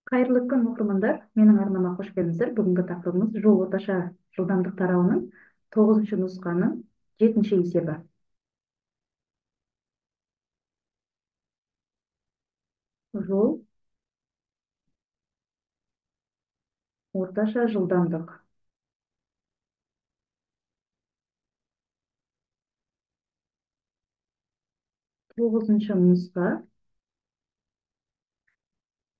Кайырлы күн оқырмандар, менің арнама қош келдіңіздер. Бүгінгі тақырыбымыз жол орташа жылдамдық тарауының 9-шы нұсқаның 7-ші есебі. Жол орташа жылдамдық. 9-шы нұсқа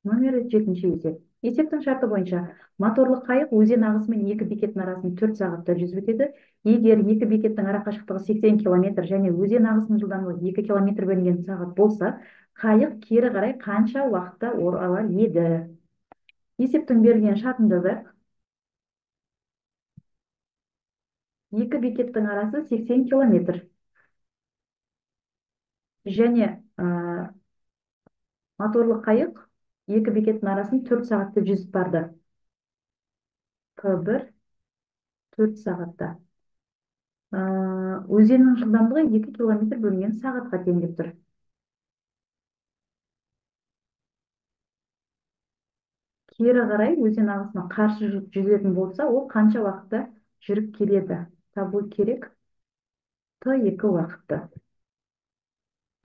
номері 7-ші есеп. Есептің шарты бойынша моторлы қайық өзен ағысымен екі бекеттің арасын 4 сағатта жүзіп өтеді. Егер екі бекеттің ара қашықтығы 80 км және өзен ағысының жылдамдығы 2 км бөлінген сағат болса, қайық кері қарай қанша уақытта оралар еді? Есептің берілген шартын жазайық. Екі бекеттің арасы 80 км және моторлы қайық екі бекеттің арасын 4 сағатта жүзіп барды. Т1 4 сағатта. Өзеннің жылдамдығы 2 км бөлінген сағатқа тең деп тұр. Кері қарай өзен ағысына қарсы жүзетін болса, ол қанша уақытта жүріп келеді? Табу керек. Т2 уақытты.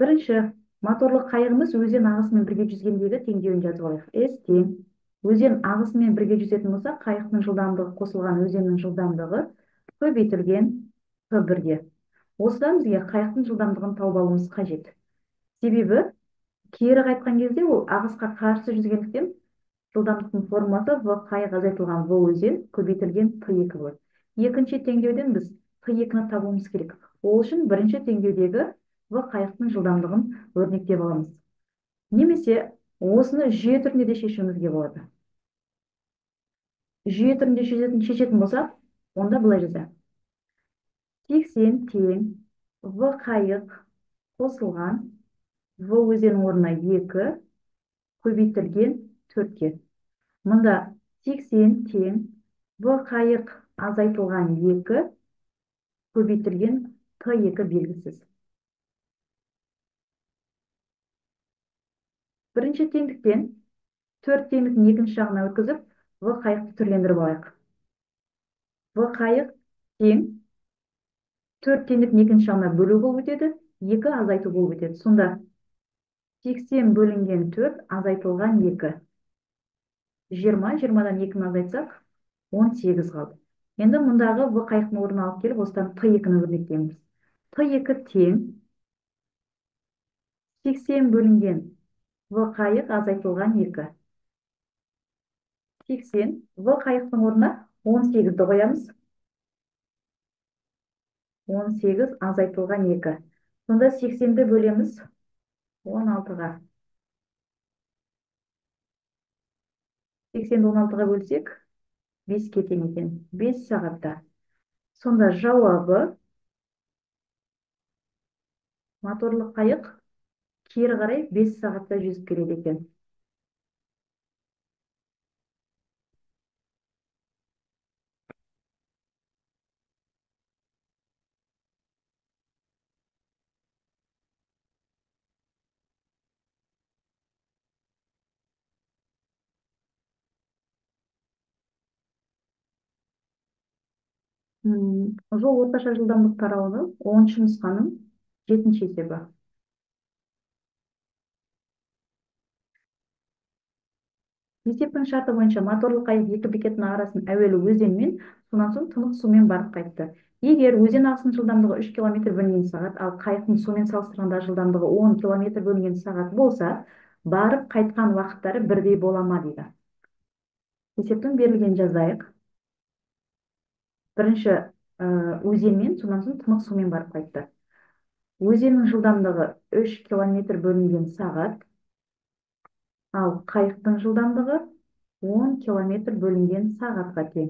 Бірінші, моторлы қайығымыз өзен ағысымен бірге жүзгендегі теңдеуін жазып алайық. С тең өзен ағысымен бірге жүзетін болса, қайықтың жылдамдығы қосылған өзеннің жылдамдығы көбейтілген Т1-ге. Осыдан бізге қайықтың жылдамдығын тауып алуымыз қажет. Себебі кері қайтқан кезде ол ағысқа қарсы жүзгендіктен жылдамдықтың формуласы В қайық азайтылған В өзен көбейтілген Т2 болады. Екінші теңдеуден біз Т2-ні табуымыз керек. Ол үшін бірінші теңдеудегі В қайықтың жылдамдығын өрнектеп аламыз. Немесе осыны жүйе түрінде де шешуімізге болады. Жүйе түрінде шешетін болсақ, онда былай жазайық. 80 тең В қайық қосылған В өзен орнына 2 көбейтілген 4-ке. Мұнда 80 тең В қайық азайтылған 2 көбейтілген Т2 белгісіз. Бірінші теңдіктен 4 теңдіктің екінші жағына өткізіп, В қайықты түрлендіріп алайық. В қайық тең 4 теңдіктің екінші жағына бөлу болып өтеді, 2 азайту болып өтеді. Сонда 80 бөлінген 4 азайтылған 2. 20, 20-дан 2-ні азайтсақ, 18 қалды. Енді мұндағы В қайықтың орнына алып келіп, осыдан Т2-ні өрнектейміз. Т2 тең 80 бөлінген В қайық азайтылған 2. 80 В қайықтың орнына 18-ді қоямыз. 18 азайтылған 2. Сонда 80-ді бөлеміз 16-ға. 80-ді 16-ға бөлсек, 5-ке тең екен. 5 сағатта. Сонда жауабы моторлы қайық кері қарай 5 сағатта жүзіп келеді екен. Жол орташа жылдамдық тарауының 10-шы нұсқаның 7-ші есебі. Есептің шарты бойынша моторлы қайық екі бекеттің арасын әуелі өзенмен, сонан соң тынық сумен барып қайтты. Егер өзен ағысының жылдамдығы 3 км бөлінген сағат, ал қайықтың сумен салыстырғанда жылдамдығы 10 км бөлінген сағат болса, барып қайтқан уақыттары бірдей бола ма дейді. Есептің берілген жазайық. Бірінші өзенмен, сонан соң тынық сумен барып қайтты. Өзеннің жылдамдығы 3 км бөлінген сағат, ал қайықтың жылдамдығы 10 км бөлінген сағатқа тең.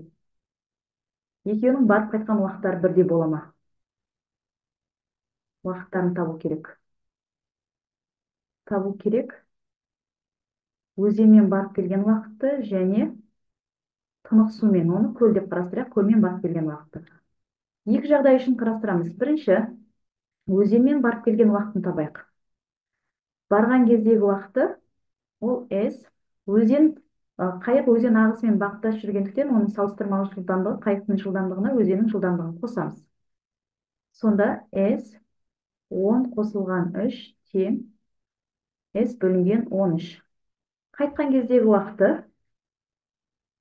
Екеуінің барып қайтқан уақыттары бірдей бола ма? Уақыттарын табу керек. Табу керек. Өзенмен барып келген уақытты және тынық сумен, оны көл деп қарастырайық, көлмен барып келген уақытты. Екі жағдай үшін қарастырамыз. Бірінші, өзенмен барып келген уақытын табайық. Барған кездегі уақыты ол S, өзен Қайық өзен ағысымен бағыттас жүргендіктен оның салыстырмалы жылдамдығы қайықтың жылдамдығына өзеннің жылдамдығын қосамыз. Сонда S 10 қосылған 3 тең S бөлінген 13. Қайтқан кездегі уақыты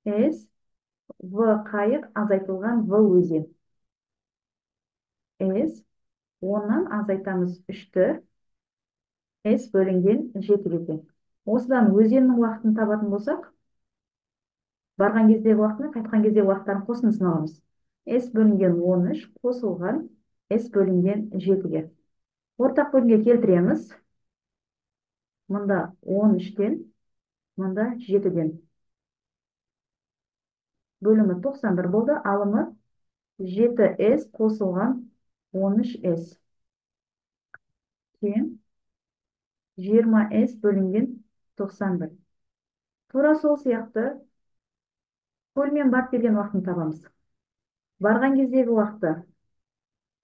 S V қайық азайтылған V өзен. S 10-нан азайтамыз 3-ті S бөлінген 7-ге тең. Осыдан өзеннің уақытын табатын болсақ, барған кездегі уақыт мен қайтқан кездегі уақыттардың қосындысын аламыз. S бөлінген 13 қосылған S бөлінген 7-ге. Ортақ бөлімге келтіреміз. Мұнда 13-тен, мұнда 7-ден. Бөлімі 91 болды. Алымы 7S қосылған 13S. Тең 20S бөлінген 91. Тура сол сияқты көлмен барып келген уақытын табамыз. Барған кездегі уақыты.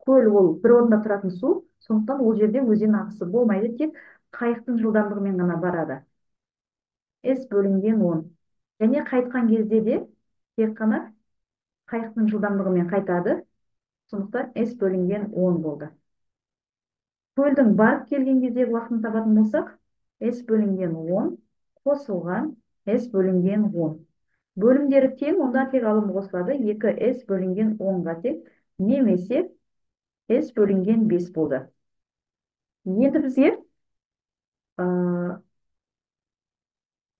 Көл ол бір орында тұратын су, сондықтан ол жерде өзен ағысы болмайды, тек қайықтың жылдамдығымен ғана барады. S бөлінген 10. Және қайтқан кезде де тек қана қайықтың жылдамдығымен қайтады. Сондықтан S бөлінген 10 болды. Көлдің барып келген кездегі уақытын табатын болсақ, S бөлінген 10 қосылған S бөлінген 10. Бөлімдері тең, онда тек алымы қосылады. 2S бөлінген 10-ға тең, немесе S бөлінген 5 болды. Енді бізге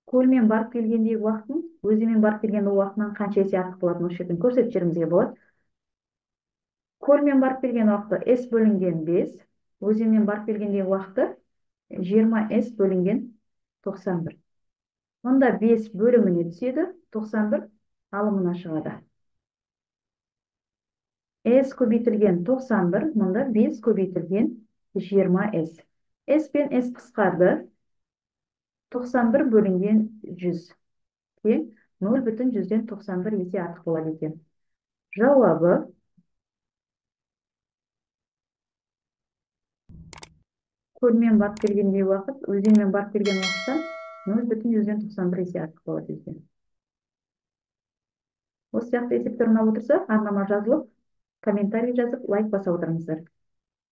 көлмен барып келгендегі уақытын, өзенмен барып келген уақытынан қанша есе артық болатын осы жерден көрсетіп жіберуімізге болады. Көлмен барып келген уақыты S бөлінген 5, өзенмен барып келгендегі уақыты 20S бөлінген 91. Мұнда 5 бөліміне түседі, 91 алымына шығады. S көбейтілген 91, мұнда 5 көбейтілген 20S. S пен S қысқарды, 91 бөлінген 100. Тең 0,191 есе артық болады екен. Жауабы көлмен барып келгендегі уақыт, өзенмен барып келген уақыттан 0,191 есе артық болады екен. Осы сияқты есептер ұнап отырса, арнама жазылып, комментарий жазып, лайк баса отырыңыздар.